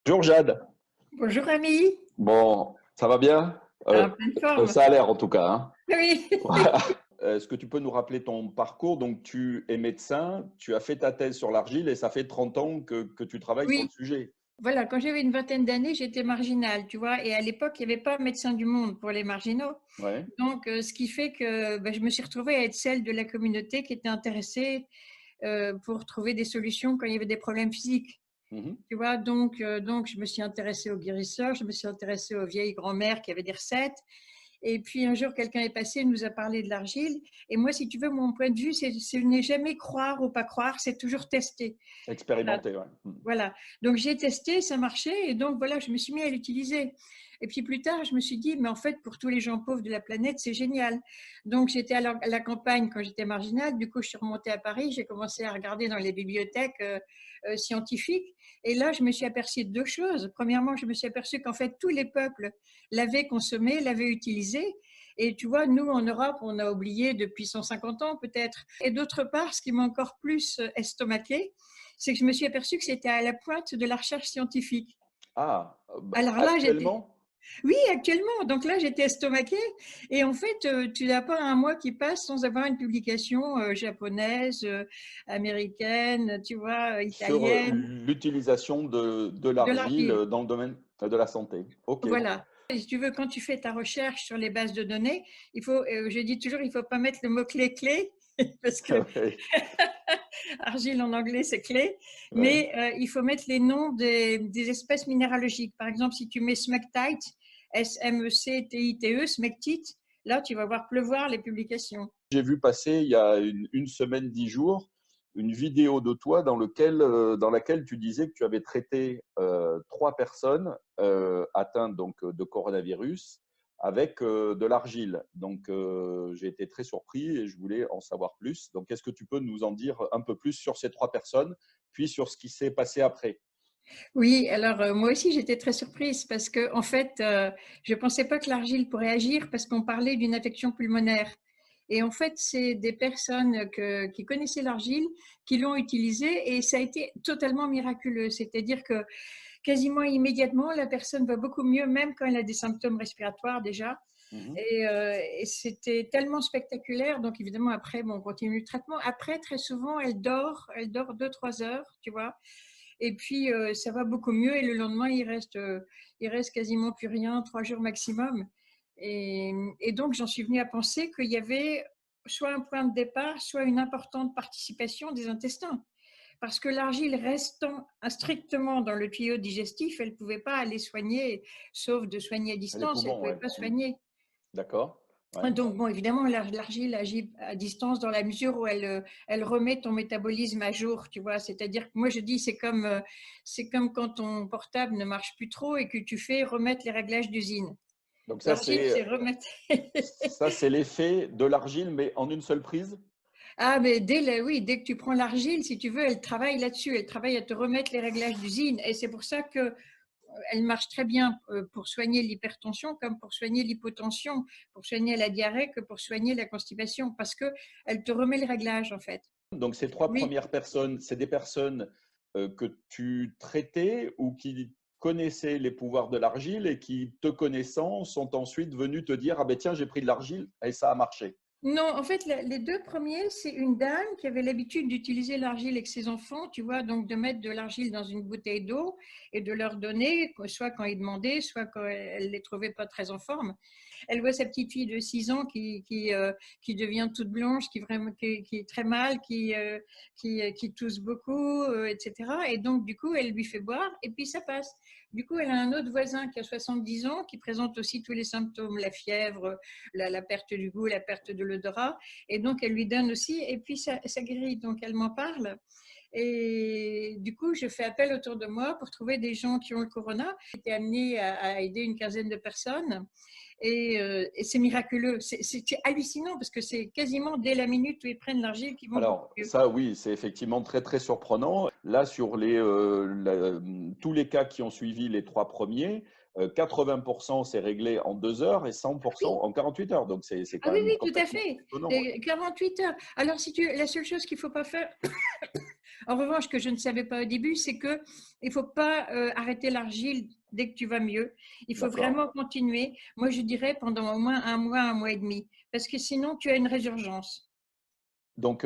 Bonjour Jade. Bonjour ami, Bon, ça va bien? en pleine forme. Ça a l'air en tout cas, hein. Oui, Voilà. Est-ce que tu peux nous rappeler ton parcours? Donc, tu es médecin, tu as fait ta thèse sur l'argile et ça fait 30 ans que tu travailles sur le oui. sujet. Voilà, quand j'avais une vingtaine d'années, j'étais marginale, tu vois, et à l'époque, il n'y avait pas médecin du monde pour les marginaux. Ouais. Donc, ce qui fait que je me suis retrouvée à être celle de la communauté qui était intéressée pour trouver des solutions quand il y avait des problèmes physiques. Mhm. Tu vois, donc je me suis intéressée aux guérisseurs, je me suis intéressée aux vieilles grand-mères qui avaient des recettes. Et puis un jour, quelqu'un est passé, nous a parlé de l'argile. Et moi, si tu veux, mon point de vue, c'est n'est jamais croire ou pas croire, c'est toujours tester. Voilà. Expérimenté, ouais. Mhm. Voilà. Donc j'ai testé, ça marchait, et donc voilà, je me suis mis à l'utiliser. Et puis plus tard, je me suis dit, mais en fait, pour tous les gens pauvres de la planète, c'est génial. Donc j'étais à la campagne quand j'étais marginale, du coup je suis remontée à Paris, j'ai commencé à regarder dans les bibliothèques scientifiques, et là je me suis aperçue de deux choses. Premièrement, je me suis aperçue qu'en fait tous les peuples l'avaient consommé, l'avaient utilisé. Et tu vois, nous, en Europe, on a oublié depuis 150 ans peut-être. Et d'autre part, ce qui m'a encore plus estomaqué, c'est que je me suis aperçue que c'était à la pointe de la recherche scientifique. Ah, Alors là, j'étais… actuellement? Oui, actuellement. Donc là, j'étais estomaquée. Et en fait, tu n'as pas un mois qui passe sans avoir une publication japonaise, américaine, tu vois, Sur italienne, l'utilisation de de l'argile l'argile. dans le domaine de la santé. Ok. Voilà. Et si tu veux, quand tu fais ta recherche sur les bases de données, il faut, je dis toujours, il ne faut pas mettre le mot-clé clé, parce que Ouais. argile en anglais, c'est clé, Ouais. mais il faut mettre les noms des espèces minéralogiques. Par exemple, si tu mets smectite, S-M-E-C-T-I-T-E, smectite, là, tu vas voir pleuvoir les publications. J'ai vu passer il y a une semaine, 10 jours, une vidéo de toi dans laquelle tu disais que tu avais traité 3 personnes atteintes donc, de coronavirus avec de l'argile. Donc, j'ai été très surpris et je voulais en savoir plus. Donc, est-ce que tu peux nous en dire un peu plus sur ces 3 personnes, puis sur ce qui s'est passé après? Oui, alors moi aussi j'étais très surprise parce que en fait je pensais pas que l'argile pourrait agir parce qu'on parlait d'une affection pulmonaire. Et en fait, c'est des personnes qui connaissaient l'argile qui l'ont utilisée et ça a été totalement miraculeux. C'est-à-dire que quasiment immédiatement, la personne va beaucoup mieux, même quand elle a des symptômes respiratoires déjà. Mhm. Et c'était tellement spectaculaire. Donc évidemment, après, bon, on continue le traitement. Après, très souvent, elle dort 2, 3 heures, tu vois. Et puis, ça va beaucoup mieux. Et le lendemain, il reste quasiment plus rien, 3 jours maximum. Et donc, j'en suis venue à penser qu'il y avait soit un point de départ, soit une importante participation des intestins. Parce que l'argile restant strictement dans le tuyau digestif, elle ne pouvait pas aller soigner, sauf de soigner à Les distance, elle ne poumons, pouvait ouais. pas Mhm. soigner. D'accord. Ouais. Donc, bon, évidemment, l'argile agit à distance dans la mesure où elle remet ton métabolisme à jour, tu vois. C'est-à-dire que moi, je dis, c'est comme quand ton portable ne marche plus trop et que tu fais remettre les réglages d'usine. Donc, L'argile, c'est remettre. ça, c'est l'effet de l'argile, mais en une seule prise? Ah, mais oui, dès que tu prends l'argile, si tu veux, elle travaille là-dessus. Elle travaille à te remettre les réglages d'usine. Et c'est pour ça que elle marche très bien pour soigner l'hypertension comme pour soigner l'hypotension, pour soigner la diarrhée que pour soigner la constipation, parce que elle te remet le réglage en fait. Donc, ces trois Oui. premières personnes, c'est des personnes que tu traitais ou qui connaissaient les pouvoirs de l'argile et qui, te connaissant, sont ensuite venus te dire: ah ben tiens, j'ai pris de l'argile et ça a marché. Non, en fait, les deux premiers, c'est une dame qui avait l'habitude d'utiliser l'argile avec ses enfants, tu vois, donc de mettre de l'argile dans une bouteille d'eau et de leur donner, soit quand ils demandaient, soit quand elle ne les trouvait pas très en forme. Elle voit sa petite fille de 6 ans qui devient toute blanche, qui est très mal, qui tousse beaucoup, etc. Et donc, du coup, elle lui fait boire et puis ça passe. Du coup, elle a un autre voisin qui a 70 ans, qui présente aussi tous les symptômes, la fièvre, la perte du goût, la perte de l'odorat. Et donc, elle lui donne aussi, et puis ça guérit. Donc, elle m'en parle. Et du coup, je fais appel autour de moi pour trouver des gens qui ont le corona. J'ai été amenée à aider une quinzaine de personnes. Et c'est miraculeux. C'est hallucinant parce que c'est quasiment dès la minute où ils prennent l'argile qu'ils vont beaucoup Alors, mieux. ça, oui, c'est effectivement très, très surprenant. Là, sur tous les cas qui ont suivi les 3 premiers, 80% c'est réglé en 2 heures et Ah oui, 100% en 48 heures. Donc, c'est ah quand oui, même oui, tout à complètement fait. étonnant. Ouais. C'est 48 heures. Alors, si tu, la seule chose qu'il ne faut pas faire, En revanche, ce que je ne savais pas au début, c'est qu'il ne faut pas arrêter l'argile dès que tu vas mieux. Il faut D'accord. vraiment continuer. Moi, je dirais pendant au moins un mois et demi, parce que sinon, tu as une résurgence. Donc,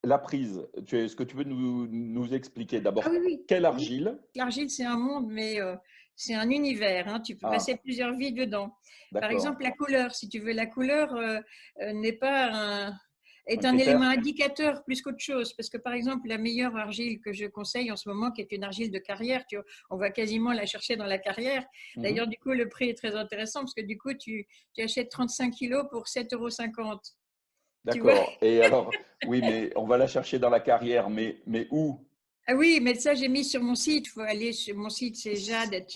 la prise, est-ce que tu veux nous expliquer Ah d'abord oui, oui. quelle Oui. argile? L'argile, c'est un monde, mais c'est un univers, hein. Tu peux Ah, passer plusieurs vies dedans. Par d'accord. exemple, la couleur, si tu veux, la couleur n'est pas Un est un élément critère? indicateur plus qu'autre chose. Parce que, par exemple, la meilleure argile que je conseille en ce moment, qui est une argile de carrière, on va quasiment la chercher dans la carrière. Mmh. D'ailleurs, du coup, le prix est très intéressant parce que du coup, tu achètes 35 kilos pour 7,50 €. Tu vois? D'accord, et alors oui, mais on va la chercher dans la carrière, mais où? Ah oui, mais ça, j'ai mis sur mon site. Il faut aller sur mon site, c'est S Allègre.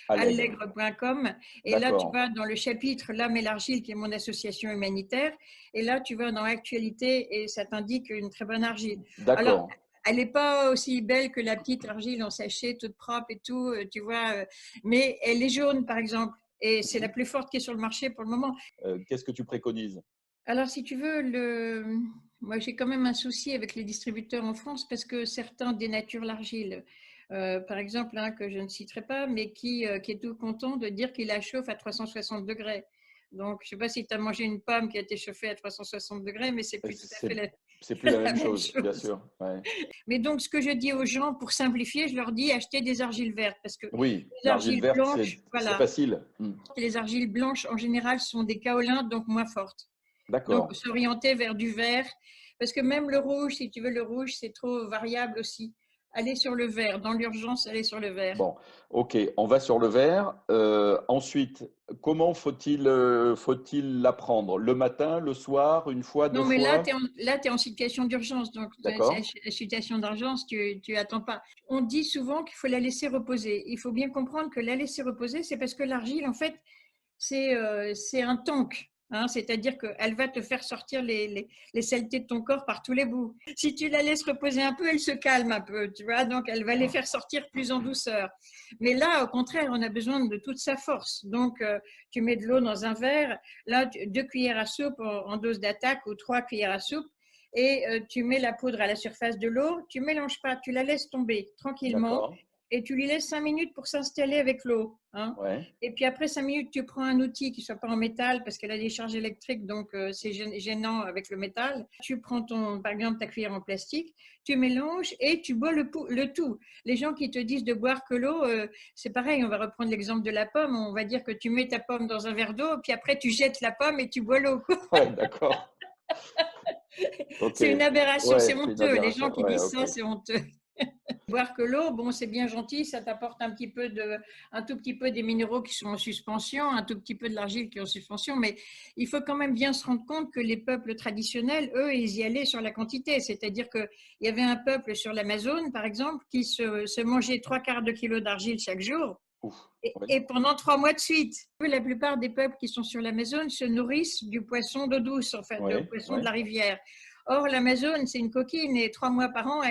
jade-allègre.com. Et là, tu D'accord. vas dans le chapitre L'âme et l'argile, qui est mon association humanitaire. Et là, tu vas dans Actualité et ça t'indique une très bonne argile. Alors, D'accord. elle n'est pas aussi belle que la petite argile en sachet, toute propre et tout, tu vois. Mais elle est jaune, par exemple. Et c'est la Mmh. plus forte qui est sur le marché pour le moment. Qu'est-ce que tu préconises? Alors, si tu veux, moi j'ai quand même un souci avec les distributeurs en France parce que certains dénaturent l'argile. Par exemple, un que je ne citerai pas, mais qui est tout content de dire qu'il la chauffe à 360 degrés. Donc, je ne sais pas si tu as mangé une pomme qui a été chauffée à 360 degrés, mais c'est plus tout à fait C'est plus la la même même chose, bien chose. sûr, ouais. Mais donc, ce que je dis aux gens, pour simplifier, je leur dis acheter des argiles vertes parce que Oui, les l'argile argiles verte, blanches, c'est voilà, facile. Mmh. les argiles blanches en général sont des kaolins, donc moins fortes. Donc, D'accord. s'orienter vers du vert, parce que même le rouge, si tu veux, le rouge, c'est trop variable aussi. Aller sur le vert, dans l'urgence, aller sur le vert. Bon, OK, on va sur le vert. Ensuite, comment faut-il la prendre? Le matin, le soir, une fois, 2 Non, mais là, tu fois? es en situation d'urgence. Donc, D'accord. la situation d'urgence, tu attends pas. On dit souvent qu'il faut la laisser reposer. Il faut bien comprendre que la laisser reposer, c'est parce que l'argile, en fait, c'est un tank. Hein, c'est-à-dire qu'elle va te faire sortir les saletés de ton corps par tous les bouts. Si tu la laisses reposer un peu, elle se calme un peu, tu vois, donc elle va les faire sortir plus en douceur. Mais là, au contraire, on a besoin de toute sa force. Donc, tu mets de l'eau dans un verre, là, 2 cuillères à soupe en dose d'attaque ou 3 cuillères à soupe, et tu mets la poudre à la surface de l'eau, tu mélanges pas, tu la laisses tomber tranquillement, D'accord. et tu lui laisses 5 minutes pour s'installer avec l'eau. Hein. Ouais. Et puis après 5 minutes, tu prends un outil qui ne soit pas en métal parce qu'elle a des charges électriques, donc c'est gênant avec le métal. Tu prends par exemple ta cuillère en plastique, tu mélanges et tu bois le tout. Les gens qui te disent de boire que l'eau, c'est pareil, on va reprendre l'exemple de la pomme, on va dire que tu mets ta pomme dans un verre d'eau, puis après tu jettes la pomme et tu bois l'eau. Ouais, d'accord. OK. C'est une aberration, c'est Ouais, c'est une honteux. Les gens aberration. qui Ouais, disent OK. ça, c'est honteux. Boire que l'eau, bon, c'est bien gentil, ça t'apporte un tout petit peu des minéraux qui sont en suspension, un tout petit peu de l'argile qui est en suspension, mais il faut quand même bien se rendre compte que les peuples traditionnels, eux, ils y allaient sur la quantité. C'est-à-dire qu'il y avait un peuple sur l'Amazone, par exemple, qui se mangeait 3/4 de kilo d'argile chaque jour. Ouf. Et, Oui. et pendant 3 mois de suite. La plupart des peuples qui sont sur l'Amazone se nourrissent du poisson d'eau douce, en fait, du Oui, poisson de oui. la rivière. Or, l'Amazone, c'est une coquine et 3 mois par an,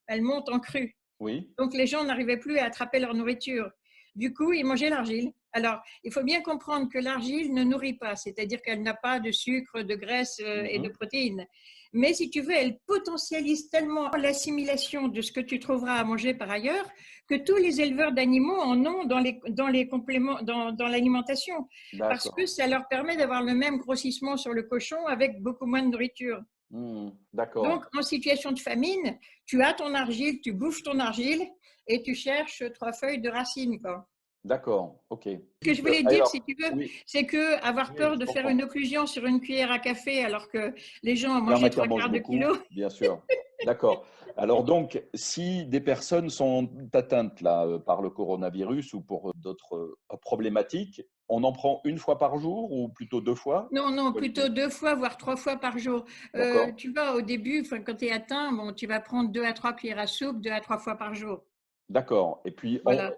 elle monte en crue. Oui. Donc, les gens n'arrivaient plus à attraper leur nourriture. Du coup, ils mangeaient l'argile. Alors, il faut bien comprendre que l'argile ne nourrit pas, c'est-à-dire qu'elle n'a pas de sucre, de graisse et de Mmh. protéines. Mais si tu veux, elle potentialise tellement l'assimilation de ce que tu trouveras à manger par ailleurs que tous les éleveurs d'animaux en ont dans les compléments, dans l'alimentation, parce que D'accord. ça leur permet d'avoir le même grossissement sur le cochon avec beaucoup moins de nourriture. Mmh. Donc, D'accord. en situation de famine, tu as ton argile, tu bouffes ton argile et tu cherches 3 feuilles de racines, quoi. D'accord. OK. Ce que je voulais dire, si Alors tu veux, oui, c'est que avoir oui, peur je de faire une comprends. occlusion sur une cuillère à café alors que les gens ont Il y en mangé a qui en trois mangent quarts de beaucoup, kilo. bien sûr. D'accord. Alors donc, si des personnes sont atteintes là, par le coronavirus ou pour, d'autres, problématiques, on en prend une fois par jour ou plutôt 2 fois? Non, non, Quel plutôt type? 2 fois, voire 3 fois par jour. D'accord, Tu vas au début, enfin, quand tu es atteint, bon, tu vas prendre 2 à 3 cuillères à soupe, 2 à 3 fois par jour. d'accord, et puis Voilà.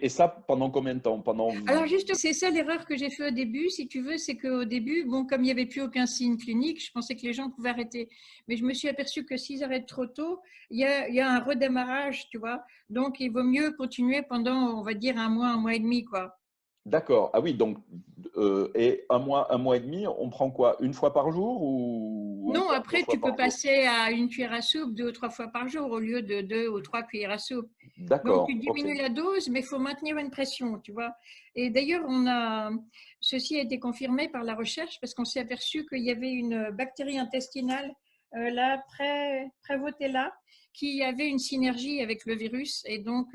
ça pendant combien de temps? Pendant Alors juste, c'est ça l'erreur que j'ai fait au début, si tu veux, c'est qu'au début, bon, comme il n'y avait plus aucun signe clinique, je pensais que les gens pouvaient arrêter. Mais je me suis aperçue que s'ils arrêtent trop tôt, il y a un redémarrage, tu vois. Donc, il vaut mieux continuer pendant, on va dire, un mois et demi, quoi. D'accord. Ah oui, donc, et un mois et demi, on prend quoi? Une fois par jour ou Non, encore 2 après, fois tu peux par jour? passer à une cuillère à soupe 2 ou 3 fois par jour au lieu de 2 ou 3 cuillères à soupe. Donc, tu D'accord, OK. diminues la dose, mais il faut maintenir une pression, tu vois. Et d'ailleurs, ceci a été confirmé par la recherche parce qu'on s'est aperçu qu'il y avait une bactérie intestinale, la Prevotella, qui avait une synergie avec le virus. Et donc,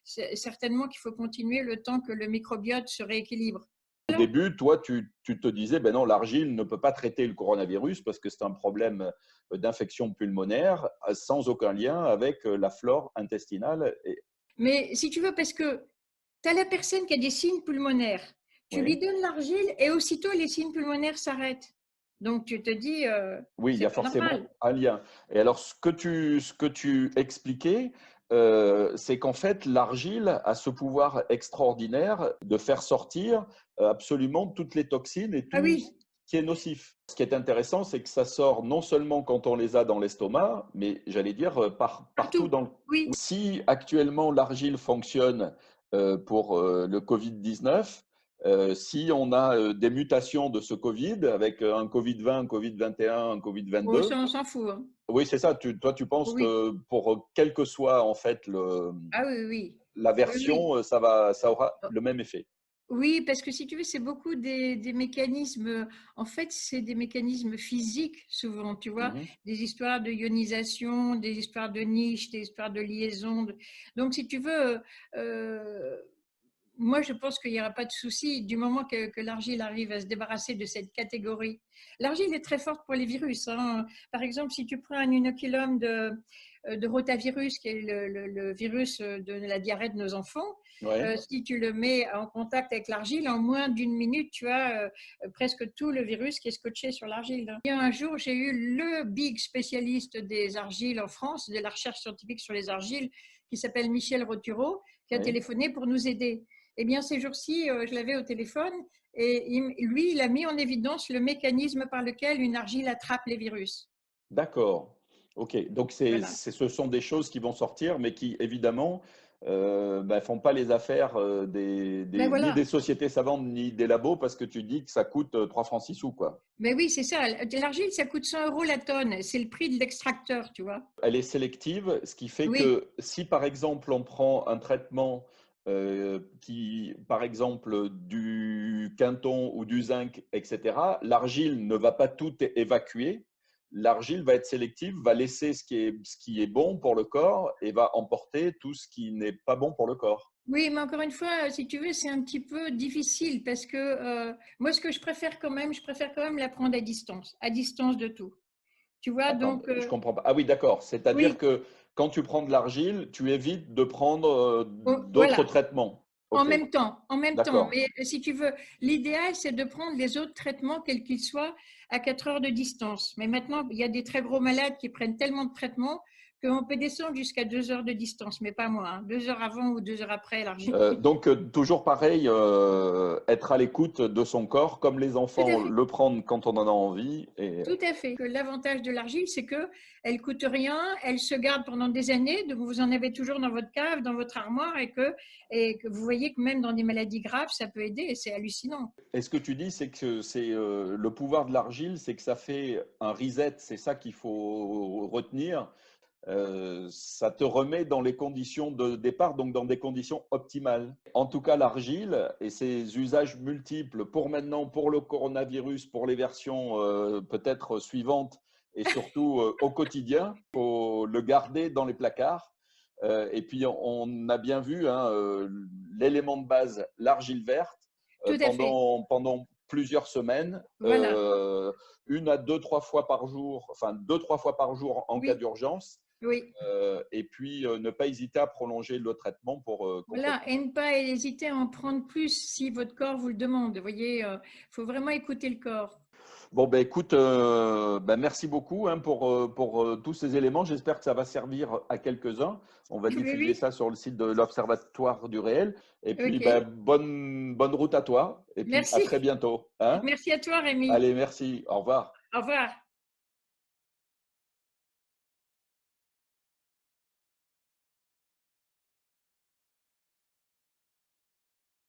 c'est certainement qu'il faut continuer le temps que le microbiote se rééquilibre. Au début, toi, tu te disais, ben non, l'argile ne peut pas traiter le coronavirus parce que c'est un problème d'infection pulmonaire sans aucun lien avec la flore intestinale. Et, Mais si tu veux, parce que tu as la personne qui a des signes pulmonaires, tu lui oui, donnes l'argile et aussitôt les signes pulmonaires s'arrêtent. Donc tu te dis, oui, il y c'est a pas normal. forcément un lien. Et alors, ce que tu expliquais, c'est qu'en fait, l'argile a ce pouvoir extraordinaire de faire sortir absolument toutes les toxines et Ah tout ce oui, qui est nocif. Ce qui est intéressant, c'est que ça sort non seulement quand on les a dans l'estomac, mais j'allais dire partout partout. dans le... Oui. Si actuellement l'argile fonctionne pour le Covid-19, si on a des mutations de ce Covid, avec un Covid-20, un Covid-21, un Oh, Covid-22, ça, on s'en fout, hein. oui, c'est ça. Toi, tu penses Oui. que pour quel que soit en fait Ah oui, oui. la Oui, oui. version, ça aura le même effet. Oui, parce que si tu veux, c'est beaucoup des mécanismes, en fait, c'est des mécanismes physiques souvent, tu vois, Mhm. des histoires de ionisation, des histoires de niche, des histoires de liaison. Donc, si tu veux, euh, moi, je pense qu'il n'y aura pas de souci du moment que l'argile arrive à se débarrasser de cette catégorie. L'argile est très forte pour les virus, hein. Par exemple, si tu prends un inoculum de rotavirus, qui est le virus de la diarrhée de nos enfants, Ouais. si tu le mets en contact avec l'argile, en moins d'une minute, tu as presque tout le virus qui est scotché sur l'argile. Il y a un jour, j'ai eu le big spécialiste des argiles en France, de la recherche scientifique sur les argiles, qui s'appelle Michel Rotureau, qui a Oui. téléphoné pour nous aider. Eh bien, ces jours-ci, je l'avais au téléphone et lui, il a mis en évidence le mécanisme par lequel une argile attrape les virus. D'accord. OK. Donc, Voilà. ce sont des choses qui vont sortir, mais qui, évidemment, bah, font pas les affaires Ben ni voilà. des sociétés savantes, ni des labos, parce que tu dis que ça coûte 3 francs 6 sous, quoi. Mais oui, c'est ça. L'argile, ça coûte 100 euros la tonne. C'est le prix de l'extracteur, tu vois. Elle est sélective, ce qui fait Oui, que si, par exemple, on prend un traitement qui, par exemple, du quinton ou du zinc, etc., l'argile ne va pas tout évacuer. L'argile va être sélective, va laisser ce qui est bon pour le corps et va emporter tout ce qui n'est pas bon pour le corps. oui, mais encore une fois, si tu veux, c'est un petit peu difficile parce que moi, ce que je préfère quand même la prendre à distance de tout. Tu vois, Attends, donc, je comprends pas. Ah oui, d'accord. C'est-à-dire oui, que quand tu prends de l'argile, tu évites de prendre oh, d'autres voilà. traitements. OK, En même temps. d'accord. Mais si tu veux, l'idéal, c'est de prendre les autres traitements, quels qu'ils soient, à 4 heures de distance. Mais maintenant, il y a des très gros malades qui prennent tellement de traitements qu'on peut descendre jusqu'à 2 heures de distance, mais pas moins, hein. 2 heures avant ou 2 heures après l'argile. Donc, toujours pareil, être à l'écoute de son corps, comme les Tout à enfants, fait. le prendre quand on en a envie. Et, Tout à fait. L'avantage de l'argile, c'est que elle coûte rien, elle se garde pendant des années, donc vous en avez toujours dans votre cave, dans votre armoire, et que vous voyez que même dans des maladies graves, ça peut aider, et c'est hallucinant. ce que tu dis, c'est que c'est le pouvoir de l'argile, c'est que ça fait un reset, c'est ça qu'il faut retenir. Ça te remet dans les conditions de départ, donc dans des conditions optimales. En tout cas, l'argile et ses usages multiples pour maintenant, pour le coronavirus, pour les versions peut-être suivantes et surtout au quotidien, il faut le garder dans les placards. Et puis, on a bien vu hein, l'élément de base, l'argile verte, Tout à fait. pendant plusieurs semaines, Voilà. une à deux, trois fois par jour, enfin deux, trois fois par jour en cas Oui, d'urgence, oui. et puis ne pas hésiter à prolonger le traitement pour Voilà. complètement. Et ne pas hésiter à en prendre plus si votre corps vous le demande. Vous voyez, il faut vraiment écouter le corps. Bon, ben écoute, ben, merci beaucoup hein, pour tous ces éléments. J'espère que ça va servir à quelques-uns. On va Oui, diffuser oui. ça sur le site de l'Observatoire du réel. Et puis, ben, OK. bonne route à toi. Et puis, à Merci. très bientôt. Hein. Merci à toi, Rémi. Allez, merci. Au revoir. Au revoir.